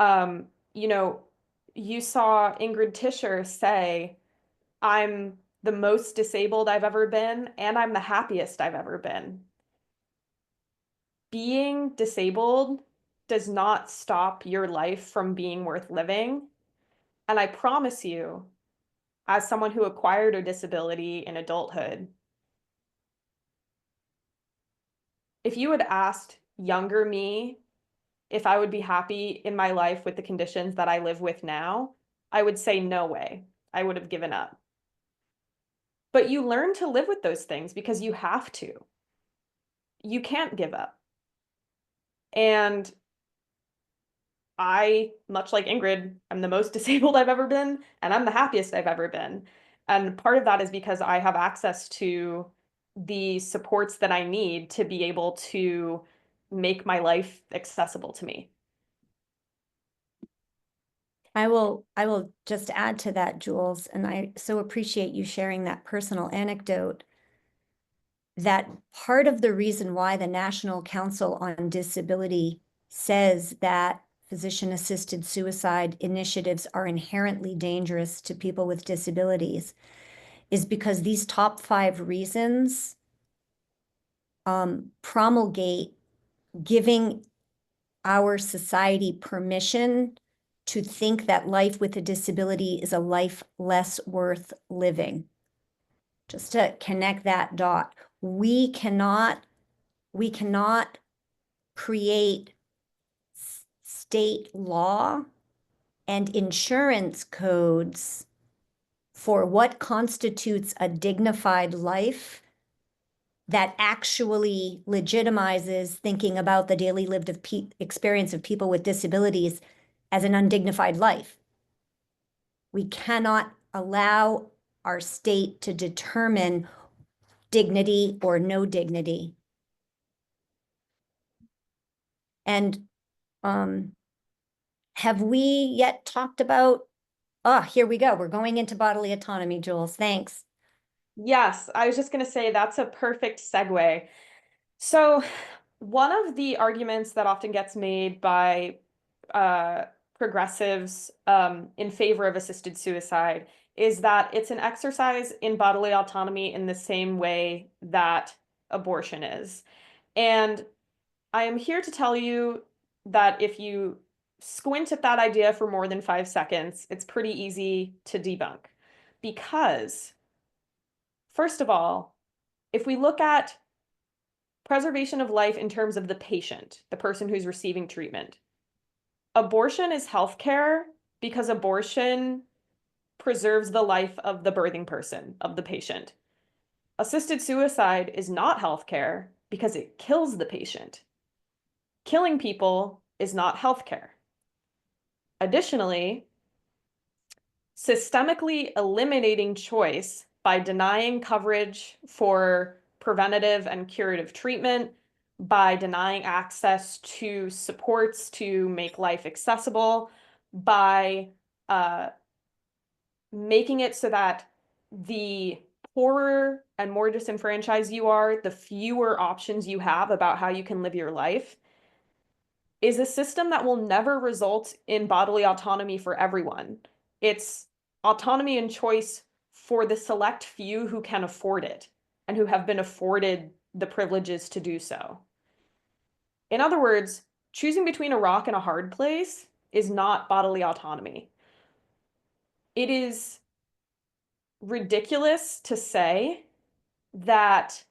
You know, you saw Ingrid Tischer say, "I'm the most disabled I've ever been, and I'm the happiest I've ever been." Being disabled does not stop your life from being worth living. And I promise you, as someone who acquired a disability in adulthood, if you had asked younger me if I would be happy in my life with the conditions that I live with now, I would say no way. I would have given up. But you learn to live with those things because you have to. You can't give up. And I, much like Ingrid, I'm the most disabled I've ever been, and I'm the happiest I've ever been. And part of that is because I have access to the supports that I need to be able to make my life accessible to me. I will just add to that, Jules, and I so appreciate you sharing that personal anecdote, that part of the reason why the National Council on Disability says that physician-assisted suicide initiatives are inherently dangerous to people with disabilities is because these top 5 reasons promulgate giving our society permission to think that life with a disability is a life less worth living. Just to connect that dot, we cannot create state law and insurance codes for what constitutes a dignified life that actually legitimizes thinking about the daily lived experience of people with disabilities as an undignified life. We cannot allow our state to determine dignity or no dignity. And have we yet talked about, here we go. We're going into bodily autonomy, Jules. Thanks. Yes, I was just going to say that's a perfect segue. So one of the arguments that often gets made by progressives in favor of assisted suicide is that it's an exercise in bodily autonomy in the same way that abortion is. And I am here to tell you that if you squint at that idea for more than 5 seconds, it's pretty easy to debunk. Because, first of all, if we look at preservation of life in terms of the patient, the person who's receiving treatment, abortion is healthcare because abortion preserves the life of the birthing person, of the patient. assisted suicide is not healthcare because it kills the patient. Killing people is not healthcare. Additionally, systemically eliminating choice by denying coverage for preventative and curative treatment, by denying access to supports to make life accessible, by making it so that the poorer and more disenfranchised you are, the fewer options you have about how you can live your life, is a system that will never result in bodily autonomy for everyone. It's autonomy and choice for the select few who can afford it and who have been afforded the privileges to do so. In other words, choosing between a rock and a hard place is not bodily autonomy. It is ridiculous to say that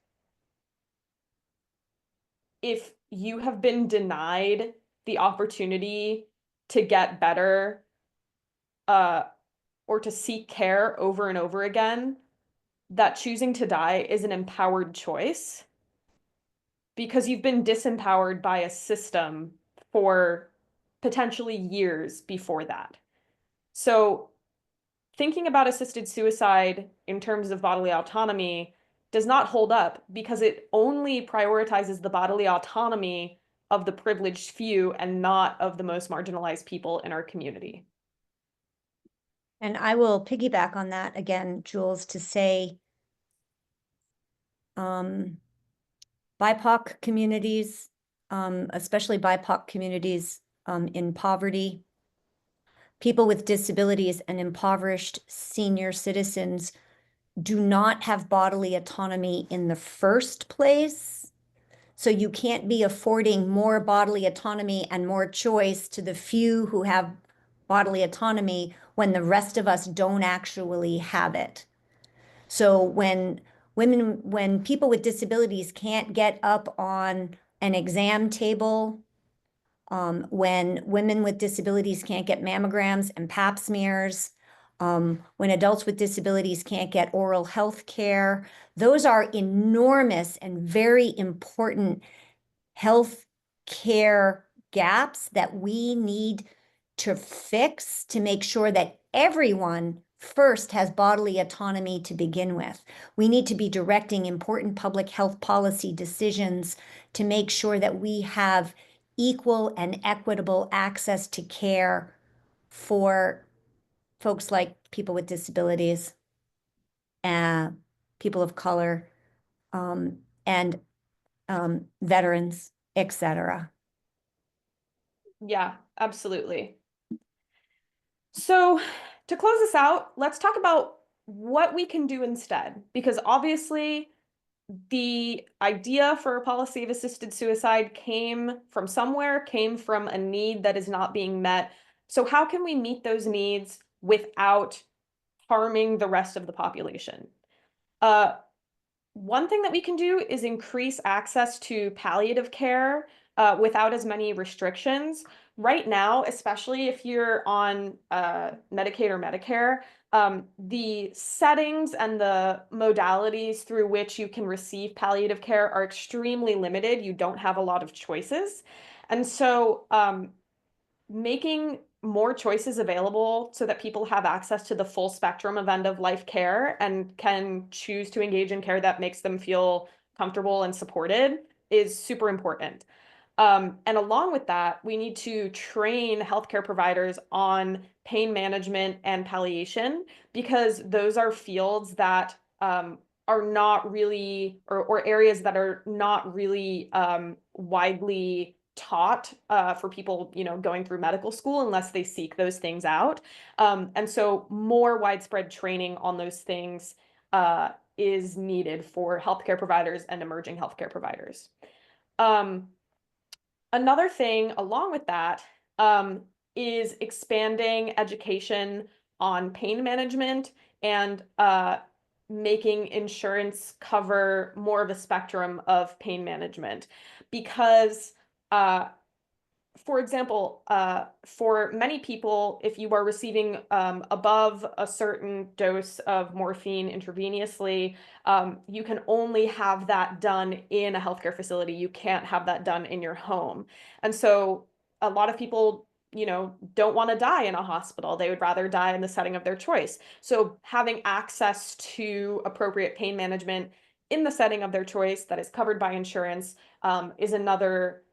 if you have been denied the opportunity to get better or to seek care over and over again, that choosing to die is an empowered choice because you've been disempowered by a system for potentially years before that. So thinking about assisted suicide in terms of bodily autonomy does not hold up because it only prioritizes the bodily autonomy of the privileged few and not of the most marginalized people in our community. And I will piggyback on that again, Jules, to say BIPOC communities, especially BIPOC communities in poverty, people with disabilities and impoverished senior citizens do not have bodily autonomy in the first place. So you can't be affording more bodily autonomy and more choice to the few who have bodily autonomy when the rest of us don't actually have it. So when people with disabilities can't get up on an exam table, when women with disabilities can't get mammograms and pap smears, when adults with disabilities can't get oral health care, those are enormous and very important health care gaps that we need to fix to make sure that everyone first has bodily autonomy to begin with. We need to be directing important public health policy decisions to make sure that we have equal and equitable access to care for folks like people with disabilities, people of color, and veterans, etc. Yeah, absolutely. So to close this out, let's talk about what we can do instead, because obviously the idea for a policy of assisted suicide came from somewhere, came from a need that is not being met. So how can we meet those needs without harming the rest of the population? One thing that we can do is increase access to palliative care without as many restrictions. Right now, especially if you're on Medicaid or Medicare, the settings and the modalities through which you can receive palliative care are extremely limited. You don't have a lot of choices. And so making more choices available so that people have access to the full spectrum of end-of-life care and can choose to engage in care that makes them feel comfortable and supported is super important. And along with that, we need to train healthcare providers on pain management and palliation because those are fields that are not really, or areas that are not really widely taught for people, going through medical school unless they seek those things out. And so more widespread training on those things is needed for healthcare providers and emerging healthcare providers. Another thing along with that is expanding education on pain management and making insurance cover more of a spectrum of pain management because for example, for many people, if you are receiving above a certain dose of morphine intravenously, you can only have that done in a healthcare facility. You can't have that done in your home. And so a lot of people, don't want to die in a hospital. They would rather die in the setting of their choice. So having access to appropriate pain management in the setting of their choice that is covered by insurance is another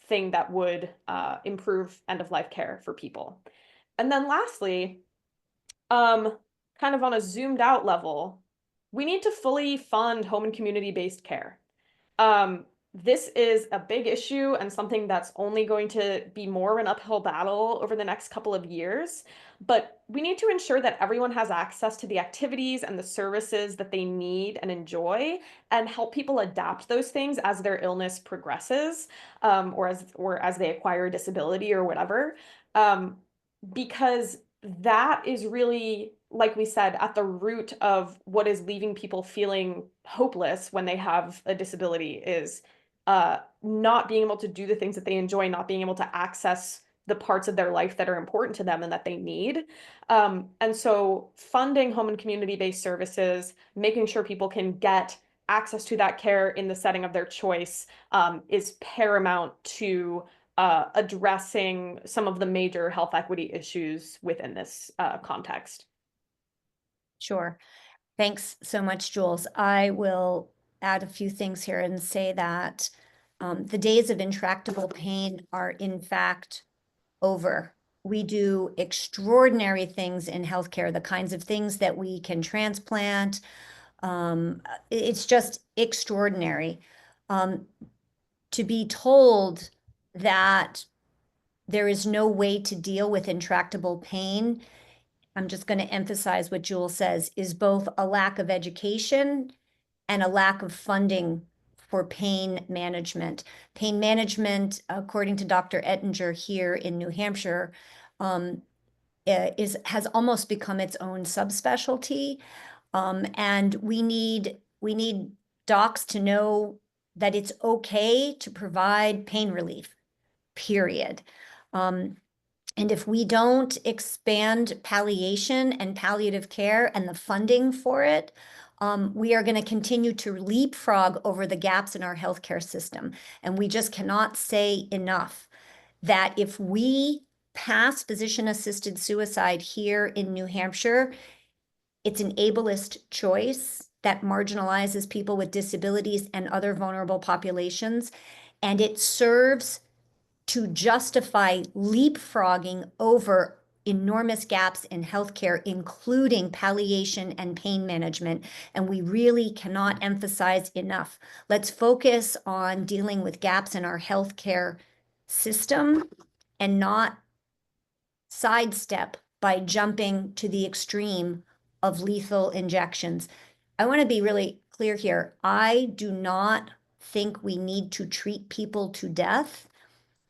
thing that would improve end-of-life care for people. And then lastly, kind of on a zoomed out level, we need to fully fund home and community-based care. This is a big issue and something that's only going to be more of an uphill battle over the next couple of years. But we need to ensure that everyone has access to the activities and the services that they need and enjoy, and help people adapt those things as their illness progresses, or as they acquire a disability or whatever. Because that is really, like we said, at the root of what is leaving people feeling hopeless when they have a disability is not being able to do the things that they enjoy, not being able to access the parts of their life that are important to them and that they need. And so funding home and community-based services, making sure people can get access to that care in the setting of their choice is paramount to addressing some of the major health equity issues within this context. Sure. Thanks so much, Jules. I will add a few things here and say that the days of intractable pain are in fact over. We do extraordinary things in healthcare, the kinds of things that we can transplant. It's just extraordinary. To be told that there is no way to deal with intractable pain, I'm just going to emphasize what Jules says, is both a lack of education and a lack of funding for pain management. Pain management, according to Dr. Ettinger here in New Hampshire, has almost become its own subspecialty. And we need docs to know that it's okay to provide pain relief, period. And if we don't expand palliation and palliative care and the funding for it, we are going to continue to leapfrog over the gaps in our healthcare system. And we just cannot say enough that if we pass physician-assisted suicide here in New Hampshire, it's an ableist choice that marginalizes people with disabilities and other vulnerable populations, and it serves to justify leapfrogging over enormous gaps in healthcare, including palliation and pain management. And we really cannot emphasize enough. Let's focus on dealing with gaps in our healthcare system and not sidestep by jumping to the extreme of lethal injections. I want to be really clear here. I do not think we need to treat people to death,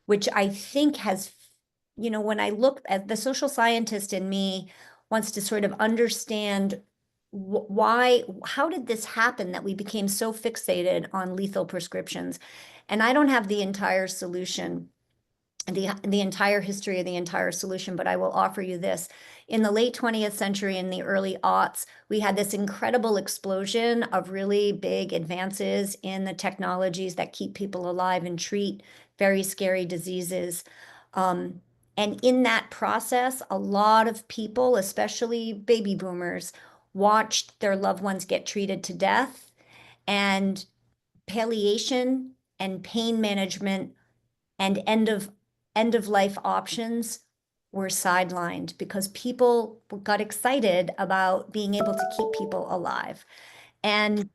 which I think has, when I look at the social scientist in me wants to sort of understand how did this happen that we became so fixated on lethal prescriptions? And I don't have the entire solution, the entire history of the entire solution, but I will offer you this. In the late 20th century, in the early aughts, we had this incredible explosion of really big advances in the technologies that keep people alive and treat very scary diseases. And in that process, a lot of people, especially baby boomers, watched their loved ones get treated to death, and palliation and pain management and end of life options were sidelined because people got excited about being able to keep people alive. And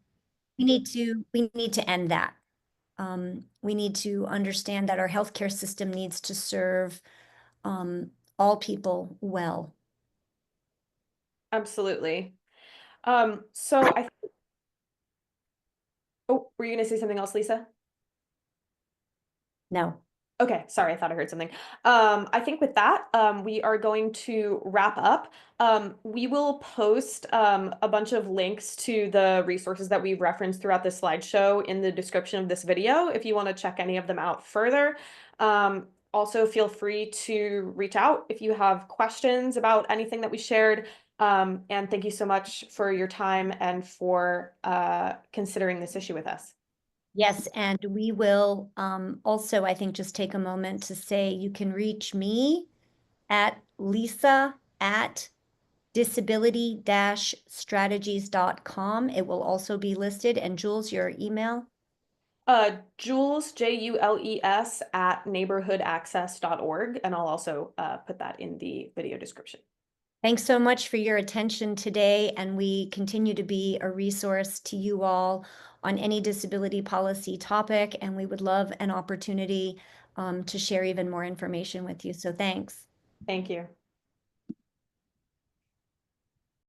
we need to end that. We need to understand that our healthcare system needs to serve all people well. Absolutely. Oh, were you going to say something else, Lisa? No. Okay, sorry, I thought I heard something. I think with that, we are going to wrap up. We will post a bunch of links to the resources that we've referenced throughout this slideshow in the description of this video if you want to check any of them out further. Also feel free to reach out if you have questions about anything that we shared. And thank you so much for your time and for considering this issue with us. Yes, and we will also, I think, just take a moment to say you can reach me at lisa@disability-strategies.com. It will also be listed. And Jules, your email? Jules, Jules, @neighborhoodaccess.org. And I'll also put that in the video description. Thanks so much for your attention today, and we continue to be a resource to you all on any disability policy topic, and we would love an opportunity to share even more information with you. So thanks. Thank you.